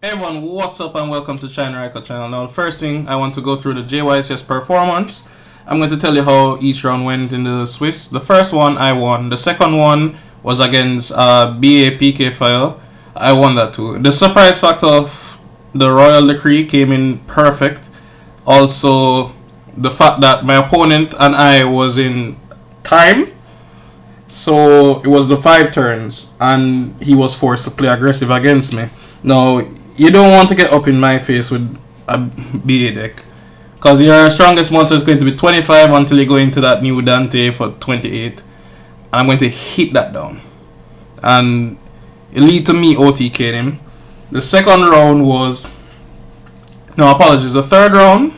Hey everyone, what's up and welcome to ShinyRyko channel. Now the first thing I want to go through the JYCS performance. I'm going to tell you how each round went in the Swiss. The first one I won. The second one was against BAPK file. I won that too. The surprise factor of the Royal Decree came in perfect. Also the fact that my opponent and I was in time. So it was the 5 turns and he was forced to play aggressive against me. Now you don't want to get up in my face with a BA deck, because your strongest monster is going to be 25 until you go into that new Dante for 28. I'm going to hit that down, and it lead to me OTKing him. The second round was, no apologies, the third round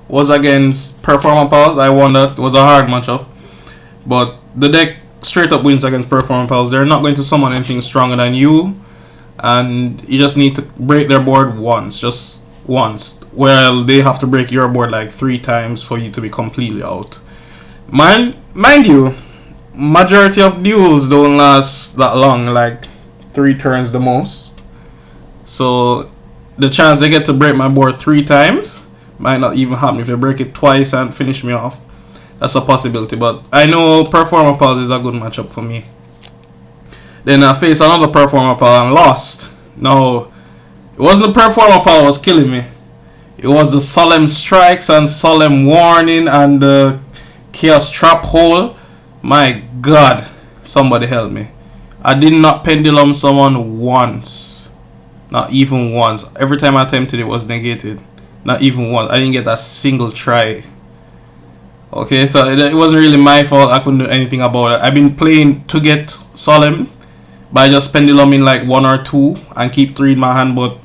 was against Performapal. I won that. It was a hard matchup, but the deck straight up wins against Performapal. They're not going to summon anything stronger than you, and you just need to break their board once, just once. Well, they have to break your board like 3 times for you to be completely out. Mind you, majority of duels don't last that long, like 3 turns the most. So the chance they get to break my board 3 times might not even happen. If they break it twice and finish me off, that's a possibility. But I know Performapal is a good matchup for me. Then I faced another Performapal and lost. No, it wasn't the Performapal that was killing me. It was the Solemn Strikes and Solemn Warning and the Chaos Trap Hole. My God, somebody help me. I did not pendulum someone once. Not even once. Every time I attempted it was negated. Not even once. I didn't get a single try. Okay, so it wasn't really my fault. I couldn't do anything about it. I've been playing to get Solemn by just penduluming like 1 or 2 and keep 3 in my hand, but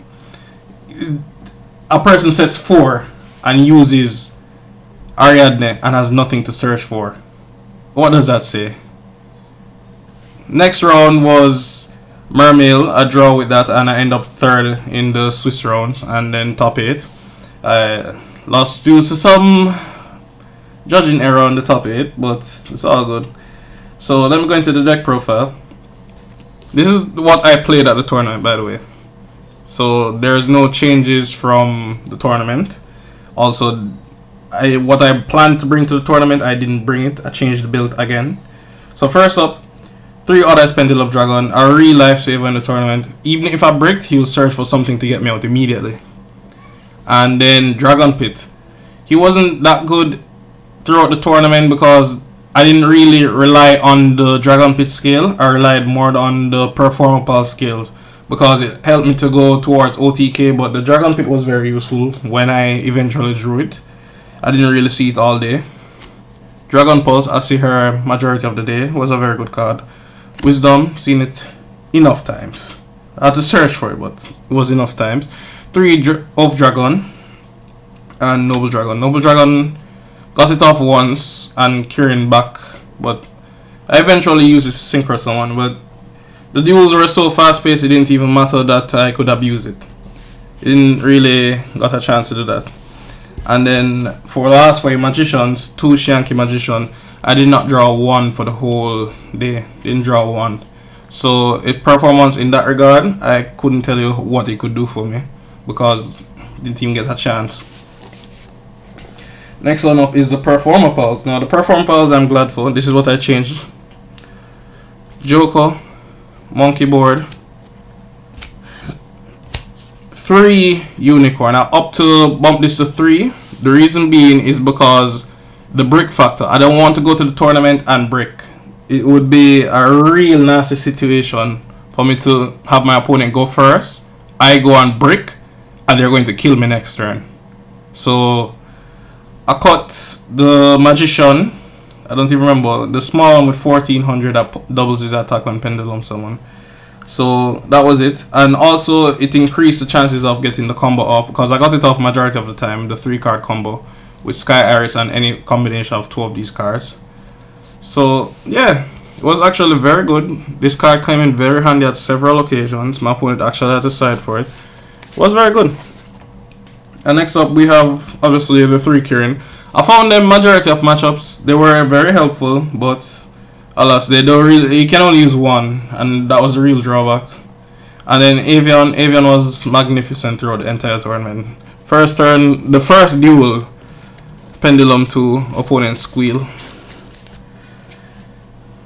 a person sets 4 and uses Ariadne and has nothing to search for. What does that say? Next round was Mermail. I draw with that and I end up 3rd in the Swiss rounds and then top 8. I lost due to some judging error on the top 8, but it's all good. So let me go into the deck profile. This is what I played at the tournament, by the way. So there's no changes from the tournament. Also, what I planned to bring to the tournament, I didn't bring it. I changed the build again. So first up, 3 Others Pendulum Dragon, a real lifesaver in the tournament. Even if I bricked, he will search for something to get me out immediately. And then Dragonpit. He wasn't that good throughout the tournament because I didn't really rely on the Dragonpit scale. I relied more on the Performapal scales because it helped me to go towards OTK, but the Dragonpit was very useful when I eventually drew it. I didn't really see it all day. Dragonpulse, I see her majority of the day, was a very good card. Wisdom, seen it enough times. I had to search for it, but it was enough times. 3 Oafdragon and Noble Dragon. Noble Dragon got it off once and Kirin back, but I eventually used it to synchro someone, but the duels were so fast paced it didn't even matter that I could abuse it. It didn't really got a chance to do that. And then for the last 5 magicians, 2 Xiangke Magician, I did not draw 1 for the whole day. Didn't draw 1. So it performance in that regard, I couldn't tell you what it could do for me because didn't even get a chance. Next one up is the Performapals. Now the Performapals I'm glad for. This is what I changed. Joker, Monkeyboard, 3 Unicorn. Now up to bump this to 3. The reason being is because the brick factor. I don't want to go to the tournament and brick. It would be a real nasty situation for me to have my opponent go first. I go and brick and they're going to kill me next turn. So I cut the Magician. I don't even remember. The small one with 1400 that doubles his attack on Pendulum someone. So that was it. And also it increased the chances of getting the combo off because I got it off majority of the time. The 3-card combo with Sky Iris and any combination of 2 of these cards. So yeah, it was actually very good. This card came in very handy at several occasions. My opponent actually had to side for it. It was very good. And next up we have obviously the 3 Kirin. I found them majority of matchups. They were very helpful, but alas, they don't really. You can only use 1, and that was a real drawback. And then Avian was magnificent throughout the entire tournament. First turn, the first duel, Pendulum to opponent Squeal.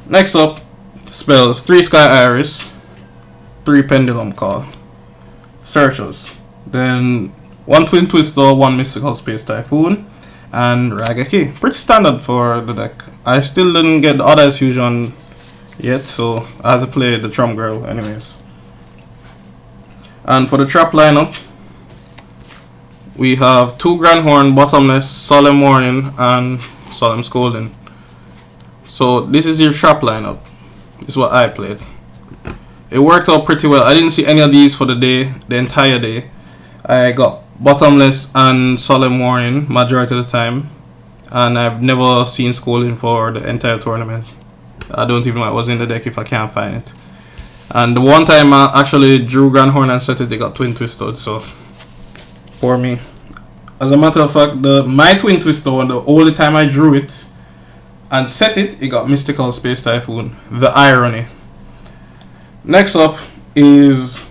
Next up, spells 3 Sky Iris, 3 Pendulum Call, Searchers, then 1 Twin Twister, 1 Mystical Space Typhoon, and Raigeki. Pretty standard for the deck. I still didn't get the Other Fusion yet, so I had to play the Trump Girl anyways. And for the trap lineup, we have 2 Grand Horn, Bottomless, Solemn Warning, and Solemn Scolding. So this is your trap lineup. This is what I played. It worked out pretty well. I didn't see any of these for the entire day. I got Bottomless and Solemn Warning majority of the time, and I've never seen Scolding for the entire tournament. I don't even know it was in the deck if I can't find it. And the one time I actually drew Grand Horn and set it, got Twin Twisted, so for me. As a matter of fact, my Twin Twister one, the only time I drew it and set it, it got Mystical Space Typhoon. The irony. Next up is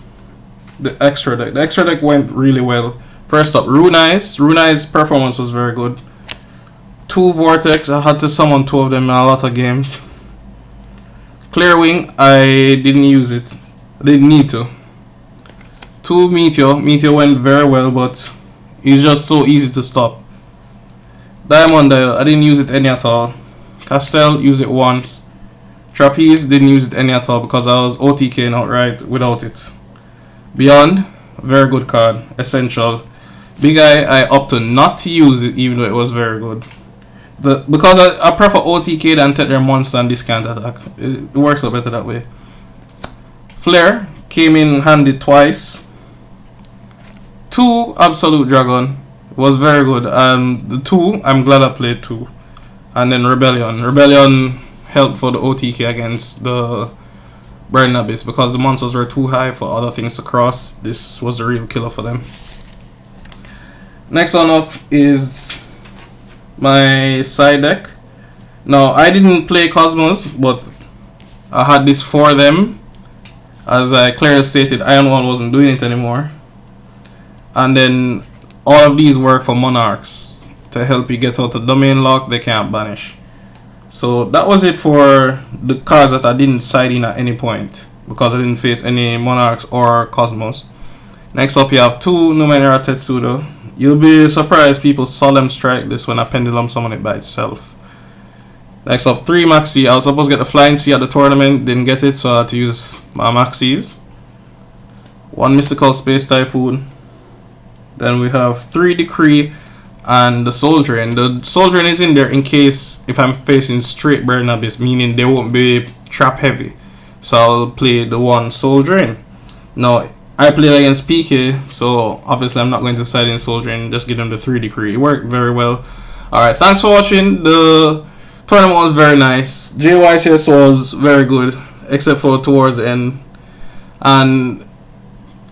the extra deck. The extra deck went really well. First up, Rune Eyes. Rune Eyes' performance was very good. 2 Vortex, I had to summon 2 of them in a lot of games. Clear Wing, I didn't use it. I didn't need to. 2 Meteor. Meteor went very well, but it's just so easy to stop. Diamond Dial, I didn't use it any at all. Castell, use it once. Trapeze, didn't use it any at all because I was OTKing outright without it. Beyond, very good card. Essential. Big Eye, I opted not to use it even though it was very good. Because I prefer OTK than take their monster and discount attack. It works out better that way. Flare came in handy twice. 2 Absolute Dragon was very good, and the 2 I'm glad I played 2. And then Rebellion. Rebellion helped for the OTK against the Burning Abyss because the monsters were too high for other things to cross. This was the real killer for them. Next on up is my side deck. Now I didn't play Cosmos, but I had this for them. As I clearly stated, Iron One wasn't doing it anymore. And then all of these work for Monarchs to help you get out of domain lock they can't banish. So that was it for the cards that I didn't side in at any point because I didn't face any Monarchs or Cosmos. Next up you have 2 Numenera Tetsudo. You'll be surprised people Solemn Strike this when I Pendulum summon it by itself. Next up 3 Maxi. I was supposed to get the Flying Sea at the tournament, didn't get it, so I had to use my Maxis. 1 Mystical Space Typhoon. Then we have 3 Decree and the Soul Drain. The Soul Drain is in there in case if I'm facing straight Burning Abyss, meaning they won't be trap heavy. So I'll play the 1 Soul Drain. Now I played against PK, so obviously I'm not going to side in Soul Drain, just give them the 3 Decree. It worked very well. Alright, thanks for watching. The tournament was very nice. JYCS was very good, except for towards the end. And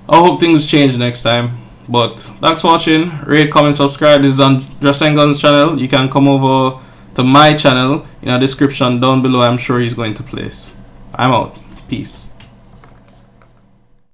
I hope things change next time. But thanks for watching. Rate, comment, subscribe. This is on Drasengon's channel. You can come over to my channel in the description down below. I'm sure he's going to place. I'm out. Peace.